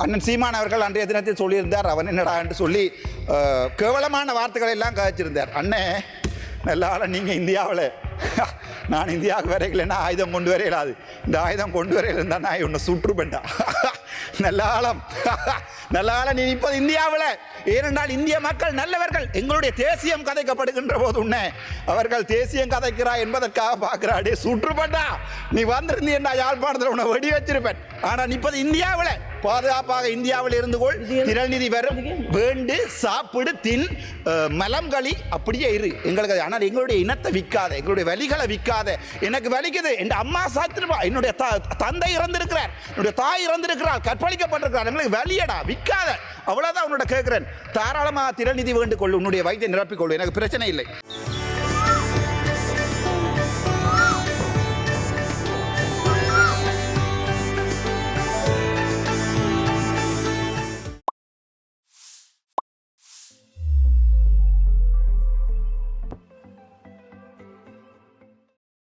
அண்ணன் சீமான் அவர்கள் அன்றைய தினத்தில் சொல்லியிருந்தார், அவன் என்னடா என்று சொல்லி கேவலமான வார்த்தைகளை எல்லாம் கதைச்சிருந்தார். அண்ணே நல்லால நீங்கள் இந்தியாவில் நான் இந்தியாவுக்கு வரைக்கலைன்னா ஆயுதம் கொண்டு வர இயலாது, இந்த ஆயுதம் கொண்டு வர இருந்தால் நான் உன்னை சுற்றுப்பேன்டா. நல்ல நீ இப்போது இந்தியாவில், ஏனென்றால் இந்திய மக்கள் நல்லவர்கள். எங்களுடைய தேசியம் கதைக்கப்படுகின்ற போது உன்னை அவர்கள் தேசியம் கதைக்கிறா என்பதற்காக பார்க்கிறாடே சுற்றுப்பட்டா. நீ வந்திருந்தீண்டா யாழ்ப்பாணத்தில் உன்னை வெடி வச்சிருப்பேன். ஆனால் இப்போது இந்தியாவில் பாதுகாப்பாக இந்தியாவில் இருந்து கொள், திரள்நிதி வரும், வேண்டு சாப்பிடு தின் மலம்களி அப்படியே இரு எங்களுக்கு. ஆனால் எங்களுடைய இனத்தை விற்காத, எங்களுடைய வலிகளை விற்காத. எனக்கு வலிக்குது, என் அம்மா சாத்திருப்பா, என்னுடைய தந்தை இறந்திருக்கிறார், என்னுடைய தாய் இறந்திருக்கிறார், கற்பழிக்கப்பட்டிருக்கிறார், எங்களுக்கு வலியடா விற்காத. அவ்வளோதான் உன்னோட கேட்குறேன். தாராளமாக திரள்நிதி வேண்டு கொள்ளு, உன்னுடைய வயிற்றை நிரப்பிக்கொள்ளு, எனக்கு பிரச்சனை இல்லை.